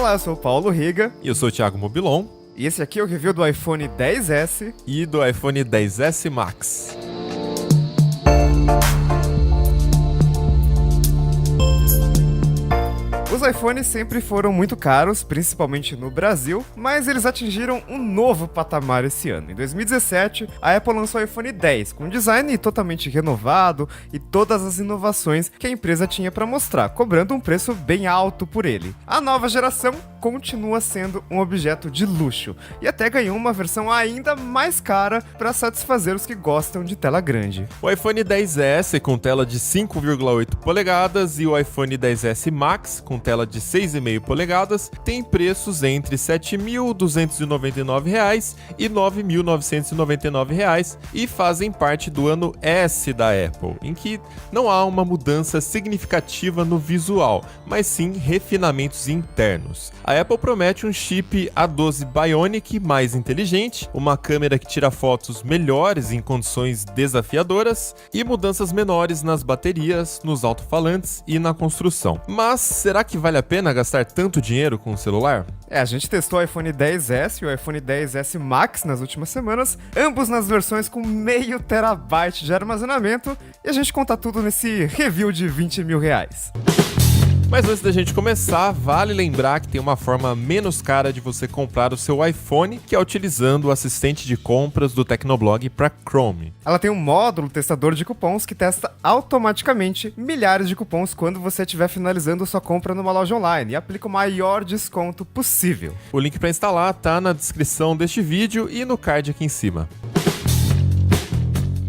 Olá, eu sou o Paulo Riga. E eu sou o Thiago Mobilon. E esse aqui é o review do iPhone XS e do iPhone XS Max. Os iPhones sempre foram muito caros, principalmente no Brasil, mas eles atingiram um novo patamar esse ano. Em 2017, a Apple lançou o iPhone X, com um design totalmente renovado e todas as inovações que a empresa tinha para mostrar, cobrando um preço bem alto por ele. A nova geração continua sendo um objeto de luxo e até ganhou uma versão ainda mais cara para satisfazer os que gostam de tela grande. O iPhone XS com tela de 5,8 polegadas e o iPhone XS Max com tela de 6,5 polegadas tem preços entre R$ 7.299 e R$ 9.999 e fazem parte do ano S da Apple, em que não há uma mudança significativa no visual, mas sim refinamentos internos. A Apple promete um chip A12 Bionic mais inteligente, uma câmera que tira fotos melhores em condições desafiadoras e mudanças menores nas baterias, nos alto-falantes e na construção. Mas será que vale a pena gastar tanto dinheiro com o celular? A gente testou o iPhone XS e o iPhone XS Max nas últimas semanas, ambos nas versões com meio terabyte de armazenamento, e a gente conta tudo nesse review de R$20 mil. Mas antes da gente começar, vale lembrar que tem uma forma menos cara de você comprar o seu iPhone, que é utilizando o assistente de compras do Tecnoblog para Chrome. Ela tem um módulo testador de cupons que testa automaticamente milhares de cupons quando você estiver finalizando sua compra numa loja online e aplica o maior desconto possível. O link para instalar tá na descrição deste vídeo e no card aqui em cima.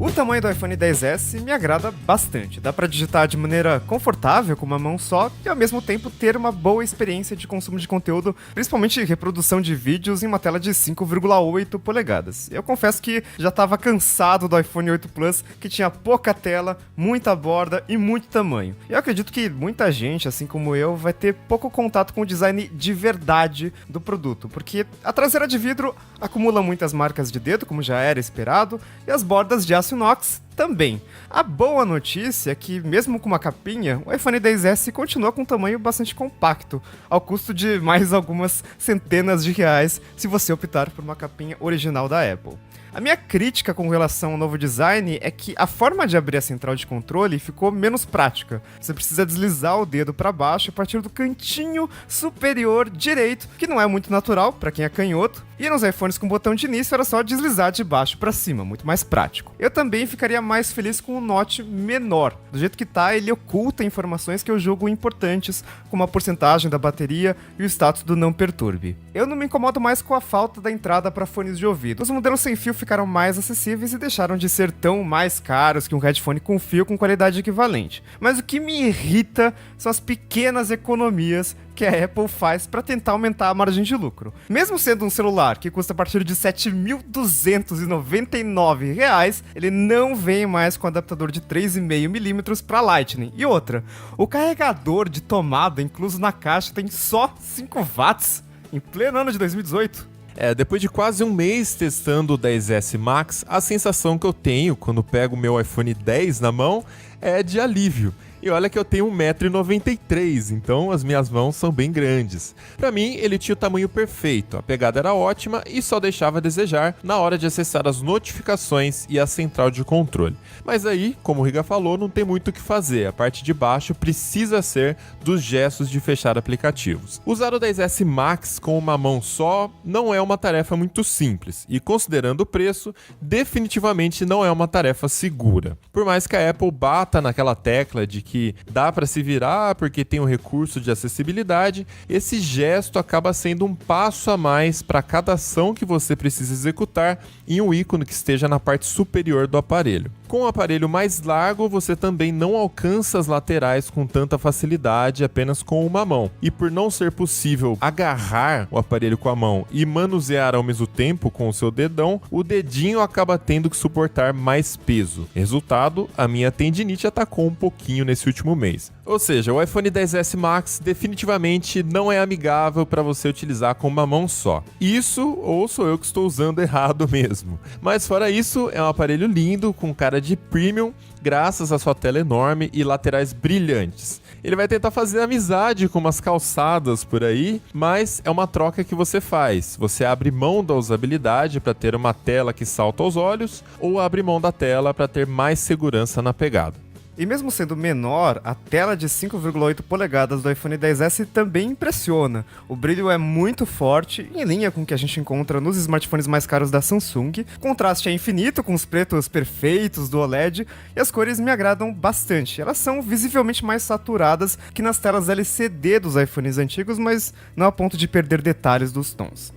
O tamanho do iPhone XS me agrada bastante. Dá para digitar de maneira confortável com uma mão só e ao mesmo tempo ter uma boa experiência de consumo de conteúdo, principalmente reprodução de vídeos em uma tela de 5,8 polegadas. Eu confesso que já estava cansado do iPhone 8 Plus, que tinha pouca tela, muita borda e muito tamanho. Eu acredito que muita gente, assim como eu, vai ter pouco contato com o design de verdade do produto, porque a traseira de vidro acumula muitas marcas de dedo, como já era esperado, e as bordas de aço inox também. A boa notícia é que, mesmo com uma capinha, o iPhone XS continua com um tamanho bastante compacto, ao custo de mais algumas centenas de reais se você optar por uma capinha original da Apple. A minha crítica com relação ao novo design é que a forma de abrir a central de controle ficou menos prática. Você precisa deslizar o dedo para baixo a partir do cantinho superior direito, que não é muito natural para quem é canhoto, e nos iPhones com botão de início era só deslizar de baixo para cima, muito mais prático. Eu também ficaria mais feliz com um Note menor. Do jeito que tá, ele oculta informações que eu julgo importantes, como a porcentagem da bateria e o status do não perturbe. Eu não me incomodo mais com a falta da entrada para fones de ouvido. Os modelos sem fio ficaram mais acessíveis e deixaram de ser tão mais caros que um headphone com fio com qualidade equivalente. Mas o que me irrita são as pequenas economias que a Apple faz para tentar aumentar a margem de lucro. Mesmo sendo um celular que custa a partir de R$ 7.299, ele não vem mais com adaptador de 3,5mm para Lightning. E outra, o carregador de tomada incluso na caixa tem só 5 watts em pleno ano de 2018. Depois de quase um mês testando o XS Max, a sensação que eu tenho quando pego o meu iPhone X na mão é de alívio. E olha que eu tenho 1,93 m, então as minhas mãos são bem grandes. Pra mim, ele tinha o tamanho perfeito, a pegada era ótima e só deixava a desejar na hora de acessar as notificações e a central de controle. Mas aí, como o Riga falou, não tem muito o que fazer, a parte de baixo precisa ser dos gestos de fechar aplicativos. Usar o XS Max com uma mão só não é uma tarefa muito simples e, considerando o preço, definitivamente não é uma tarefa segura. Por mais que a Apple bata naquela tecla de que dá para se virar porque tem um recurso de acessibilidade, esse gesto acaba sendo um passo a mais para cada ação que você precisa executar em um ícone que esteja na parte superior do aparelho. Com o aparelho mais largo, você também não alcança as laterais com tanta facilidade apenas com uma mão. E por não ser possível agarrar o aparelho com a mão e manusear ao mesmo tempo com o seu dedão, o dedinho acaba tendo que suportar mais peso. Resultado, a minha tendinite atacou um pouquinho nesse último mês. Ou seja, o iPhone XS Max definitivamente não é amigável para você utilizar com uma mão só. Isso, ou sou eu que estou usando errado mesmo. Mas fora isso, é um aparelho lindo, com cara de premium, graças à sua tela enorme e laterais brilhantes. Ele vai tentar fazer amizade com umas calçadas por aí, mas é uma troca que você faz. Você abre mão da usabilidade para ter uma tela que salta aos olhos, ou abre mão da tela para ter mais segurança na pegada. E mesmo sendo menor, a tela de 5,8 polegadas do iPhone XS também impressiona. O brilho é muito forte, em linha com o que a gente encontra nos smartphones mais caros da Samsung. O contraste é infinito, com os pretos perfeitos do OLED, e as cores me agradam bastante. Elas são visivelmente mais saturadas que nas telas LCD dos iPhones antigos, mas não a ponto de perder detalhes dos tons.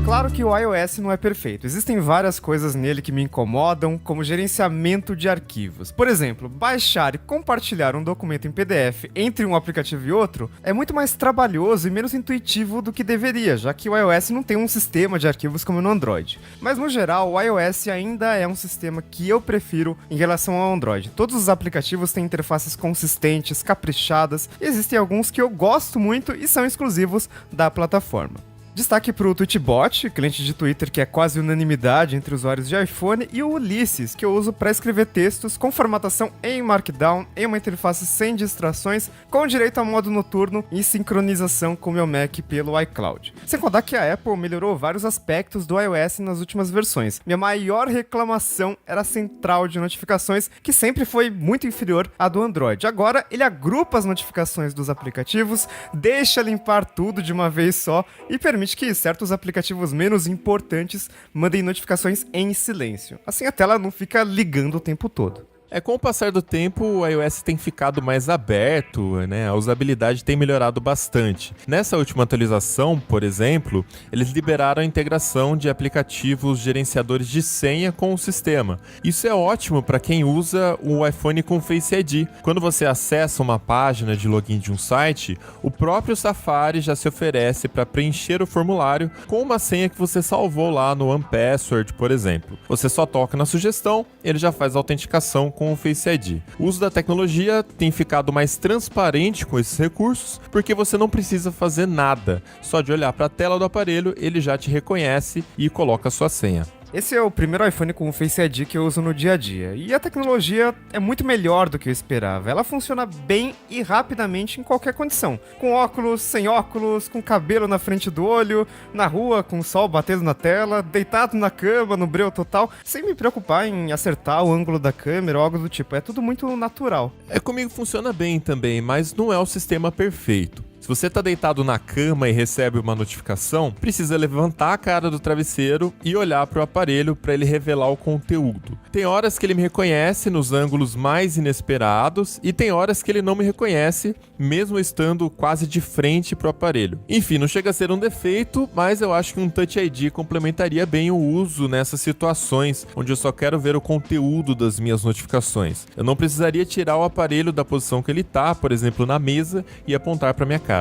Claro que o iOS não é perfeito. Existem várias coisas nele que me incomodam, como gerenciamento de arquivos. Por exemplo, baixar e compartilhar um documento em PDF entre um aplicativo e outro é muito mais trabalhoso e menos intuitivo do que deveria, já que o iOS não tem um sistema de arquivos como no Android. Mas no geral, o iOS ainda é um sistema que eu prefiro em relação ao Android. Todos os aplicativos têm interfaces consistentes, caprichadas, e existem alguns que eu gosto muito e são exclusivos da plataforma. Destaque para o Tweetbot, cliente de Twitter que é quase unanimidade entre usuários de iPhone, e o Ulysses, que eu uso para escrever textos com formatação em Markdown, em uma interface sem distrações, com direito a modo noturno e sincronização com o meu Mac pelo iCloud. Sem contar que a Apple melhorou vários aspectos do iOS nas últimas versões. Minha maior reclamação era a central de notificações, que sempre foi muito inferior à do Android. Agora, ele agrupa as notificações dos aplicativos, deixa limpar tudo de uma vez só e permite que certos aplicativos menos importantes mandem notificações em silêncio. Assim a tela não fica ligando o tempo todo. Com o passar do tempo, o iOS tem ficado mais aberto, né? A usabilidade tem melhorado bastante. Nessa última atualização, por exemplo, eles liberaram a integração de aplicativos gerenciadores de senha com o sistema. Isso é ótimo para quem usa o iPhone com Face ID. Quando você acessa uma página de login de um site, o próprio Safari já se oferece para preencher o formulário com uma senha que você salvou lá no OnePassword, por exemplo. Você só toca na sugestão, ele já faz a autenticação com o Face ID. O uso da tecnologia tem ficado mais transparente com esses recursos, porque você não precisa fazer nada. Só de olhar para a tela do aparelho, ele já te reconhece e coloca a sua senha. Esse é o primeiro iPhone com o Face ID que eu uso no dia a dia, e a tecnologia é muito melhor do que eu esperava. Ela funciona bem e rapidamente em qualquer condição. Com óculos, sem óculos, com cabelo na frente do olho, na rua, com o sol batendo na tela, deitado na cama, no breu total, sem me preocupar em acertar o ângulo da câmera ou algo do tipo. É tudo muito natural. Comigo funciona bem também, mas não é o sistema perfeito. Se você está deitado na cama e recebe uma notificação, precisa levantar a cara do travesseiro e olhar para o aparelho para ele revelar o conteúdo. Tem horas que ele me reconhece nos ângulos mais inesperados e tem horas que ele não me reconhece, mesmo estando quase de frente para o aparelho. Enfim, não chega a ser um defeito, mas eu acho que um Touch ID complementaria bem o uso nessas situações onde eu só quero ver o conteúdo das minhas notificações. Eu não precisaria tirar o aparelho da posição que ele está, por exemplo, na mesa, e apontar para minha cara.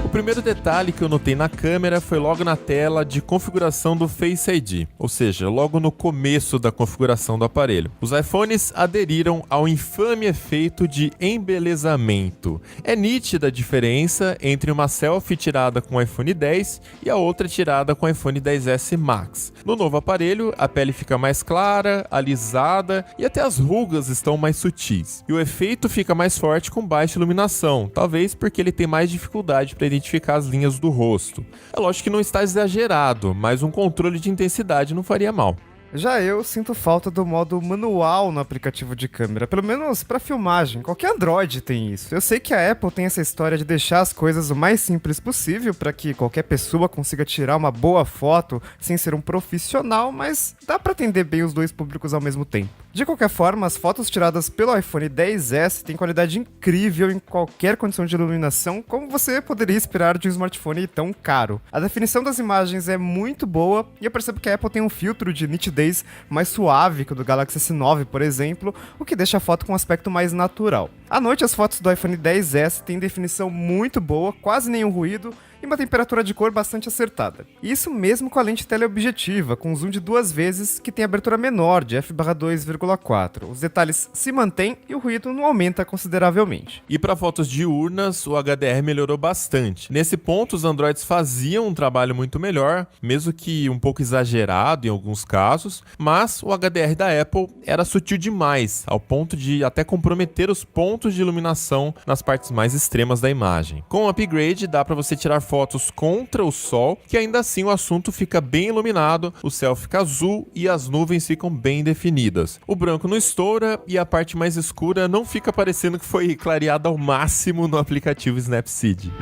O primeiro detalhe que eu notei na câmera foi logo na tela de configuração do Face ID, ou seja, logo no começo da configuração do aparelho. Os iPhones aderiram ao infame efeito de embelezamento. É nítida a diferença entre uma selfie tirada com o iPhone X e a outra tirada com o iPhone XS Max. No novo aparelho, a pele fica mais clara, alisada e até as rugas estão mais sutis. E o efeito fica mais forte com baixa iluminação, talvez porque ele tem mais dificuldade para identificar as linhas do rosto. É lógico que não está exagerado, mas um controle de intensidade não faria mal. Já eu sinto falta do modo manual no aplicativo de câmera, pelo menos para filmagem. Qualquer Android tem isso. Eu sei que a Apple tem essa história de deixar as coisas o mais simples possível para que qualquer pessoa consiga tirar uma boa foto sem ser um profissional, mas dá para atender bem os dois públicos ao mesmo tempo. De qualquer forma, as fotos tiradas pelo iPhone XS têm qualidade incrível em qualquer condição de iluminação, como você poderia esperar de um smartphone tão caro. A definição das imagens é muito boa e eu percebo que a Apple tem um filtro de nitidez mais suave que o do Galaxy S9, por exemplo, o que deixa a foto com um aspecto mais natural. À noite, as fotos do iPhone XS têm definição muito boa, quase nenhum ruído, e uma temperatura de cor bastante acertada. Isso mesmo com a lente teleobjetiva, com zoom de 2 vezes, que tem abertura menor de f/2,4. Os detalhes se mantêm e o ruído não aumenta consideravelmente. E para fotos diurnas, o HDR melhorou bastante. Nesse ponto, os Androids faziam um trabalho muito melhor, mesmo que um pouco exagerado em alguns casos, mas o HDR da Apple era sutil demais, ao ponto de até comprometer os pontos de iluminação nas partes mais extremas da imagem. Com o upgrade, dá para você tirar fotos contra o sol, que ainda assim o assunto fica bem iluminado, o céu fica azul e as nuvens ficam bem definidas. O branco não estoura e a parte mais escura não fica parecendo que foi clareada ao máximo no aplicativo Snapseed.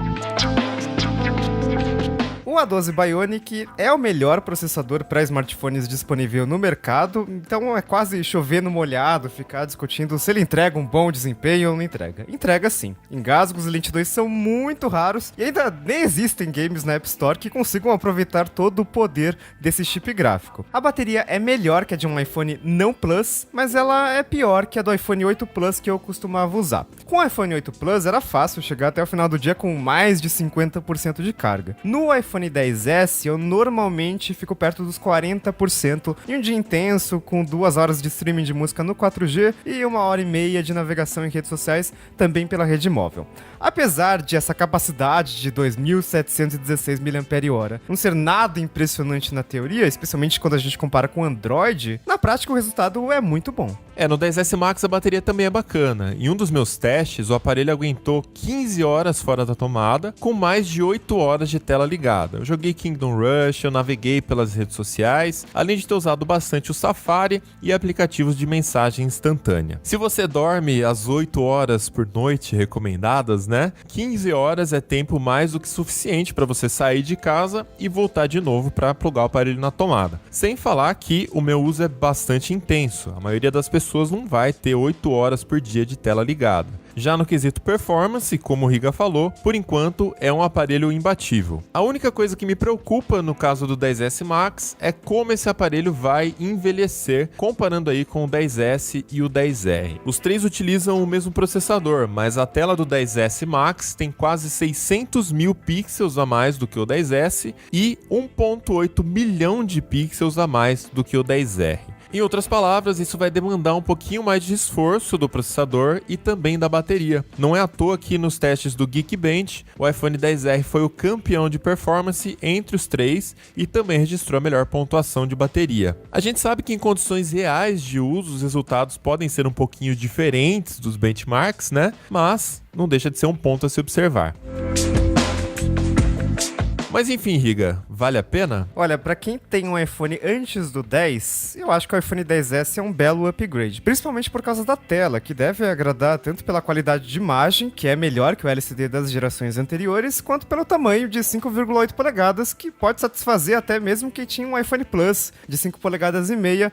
O A12 Bionic é o melhor processador para smartphones disponível no mercado, então é quase chover no molhado ficar discutindo se ele entrega um bom desempenho ou não entrega. Entrega sim. Engasgos e lentidões são muito raros e ainda nem existem games na App Store que consigam aproveitar todo o poder desse chip gráfico. A bateria é melhor que a de um iPhone não Plus, mas ela é pior que a do iPhone 8 Plus que eu costumava usar. Com o iPhone 8 Plus era fácil chegar até o final do dia com mais de 50% de carga. No iPhone 10S, eu normalmente fico perto dos 40% em um dia intenso, com 2 horas de streaming de música no 4G e 1h30 de navegação em redes sociais, também pela rede móvel. Apesar de essa capacidade de 2.716 mAh não ser nada impressionante na teoria, especialmente quando a gente compara com o Android, na prática o resultado é muito bom. No 10S Max a bateria também é bacana. Em um dos meus testes, o aparelho aguentou 15 horas fora da tomada, com mais de 8 horas de tela ligada. Eu joguei Kingdom Rush, eu naveguei pelas redes sociais, além de ter usado bastante o Safari e aplicativos de mensagem instantânea. Se você dorme as 8 horas por noite recomendadas, 15 horas é tempo mais do que suficiente para você sair de casa e voltar de novo para plugar o aparelho na tomada. Sem falar que o meu uso é bastante intenso. A maioria das pessoas não vai ter 8 horas por dia de tela ligada. Já no quesito performance, como o Riga falou, por enquanto é um aparelho imbatível. A única coisa que me preocupa no caso do 10S Max é como esse aparelho vai envelhecer, comparando aí com o 10S e o 10R. Os três utilizam o mesmo processador, mas a tela do 10S Max tem quase 600 mil pixels a mais do que o 10S e 1,8 milhão de pixels a mais do que o 10R. Em outras palavras, isso vai demandar um pouquinho mais de esforço do processador e também da bateria. Não é à toa que nos testes do Geekbench, o iPhone XR foi o campeão de performance entre os três e também registrou a melhor pontuação de bateria. A gente sabe que em condições reais de uso, os resultados podem ser um pouquinho diferentes dos benchmarks, Mas não deixa de ser um ponto a se observar. Mas enfim, Riga, vale a pena? Olha, pra quem tem um iPhone antes do 10, eu acho que o iPhone XS é um belo upgrade, principalmente por causa da tela, que deve agradar tanto pela qualidade de imagem, que é melhor que o LCD das gerações anteriores, quanto pelo tamanho de 5,8 polegadas, que pode satisfazer até mesmo quem tinha um iPhone Plus de 5,5 polegadas,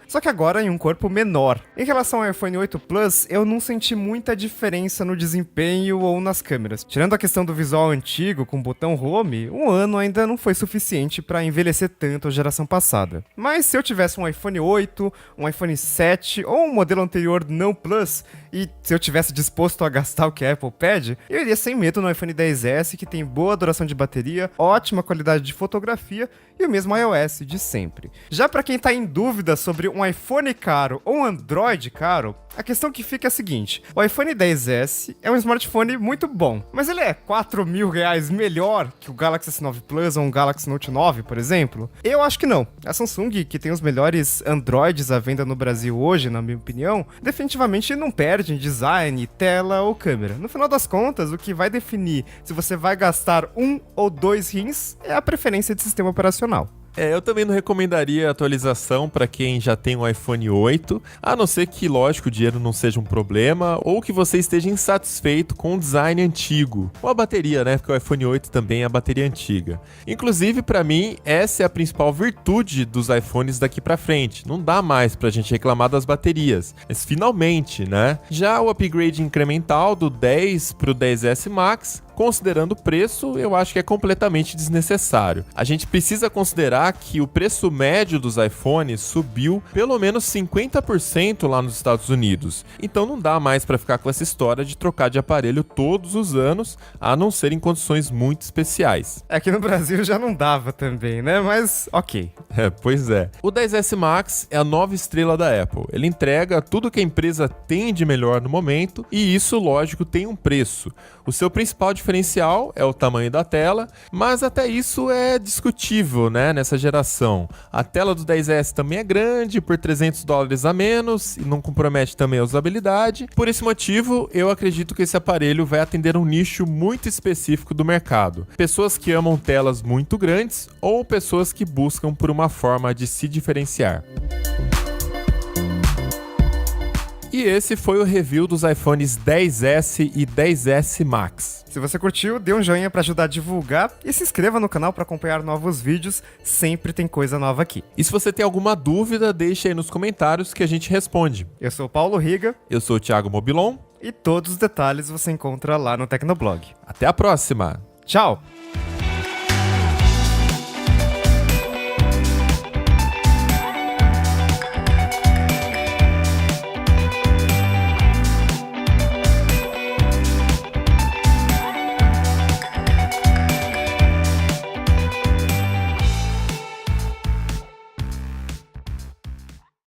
só que agora em um corpo menor. Em relação ao iPhone 8 Plus, eu não senti muita diferença no desempenho ou nas câmeras. Tirando a questão do visual antigo com o botão Home, um ano ainda não foi suficiente para envelhecer tanto a geração passada. Mas se eu tivesse um iPhone 8, um iPhone 7 ou um modelo anterior não Plus, e se eu tivesse disposto a gastar o que a Apple pede, eu iria sem medo no iPhone XS, que tem boa duração de bateria, ótima qualidade de fotografia e o mesmo iOS de sempre. Já para quem tá em dúvida sobre um iPhone caro ou um Android caro, a questão que fica é a seguinte: o iPhone XS é um smartphone muito bom, mas ele é R$4.000 melhor que o Galaxy S9 Plus ou um Galaxy Note 9, por exemplo? Eu acho que não. A Samsung, que tem os melhores Androids à venda no Brasil hoje, na minha opinião, definitivamente não perde em design, tela ou câmera. No final das contas, o que vai definir se você vai gastar 1 ou 2 rins é a preferência de sistema operacional. Eu também não recomendaria atualização para quem já tem um iPhone 8, a não ser que, lógico, o dinheiro não seja um problema ou que você esteja insatisfeito com o design antigo. Ou a bateria, Porque o iPhone 8 também é a bateria antiga. Inclusive, para mim, essa é a principal virtude dos iPhones daqui para frente. Não dá mais pra gente reclamar das baterias. Mas finalmente, Já o upgrade incremental do 10 pro 10S Max Considerando o preço, eu acho que é completamente desnecessário. A gente precisa considerar que o preço médio dos iPhones subiu pelo menos 50% lá nos Estados Unidos. Então não dá mais para ficar com essa história de trocar de aparelho todos os anos, a não ser em condições muito especiais. Aqui no Brasil já não dava também, né? Mas ok. Pois é. O XS Max é a nova estrela da Apple. Ele entrega tudo que a empresa tem de melhor no momento e isso, lógico, tem um preço. O seu principal diferencial é o tamanho da tela, mas até isso é discutível, né, nessa geração. A tela do XS também é grande, por $300 a menos, e não compromete também a usabilidade. Por esse motivo, eu acredito que esse aparelho vai atender um nicho muito específico do mercado. Pessoas que amam telas muito grandes ou pessoas que buscam por uma forma de se diferenciar. E esse foi o review dos iPhones XS e XS Max. Se você curtiu, dê um joinha pra ajudar a divulgar e se inscreva no canal pra acompanhar novos vídeos, sempre tem coisa nova aqui. E se você tem alguma dúvida, deixa aí nos comentários que a gente responde. Eu sou o Paulo Riga. Eu sou o Thiago Mobilon. E todos os detalhes você encontra lá no Tecnoblog. Até a próxima! Tchau!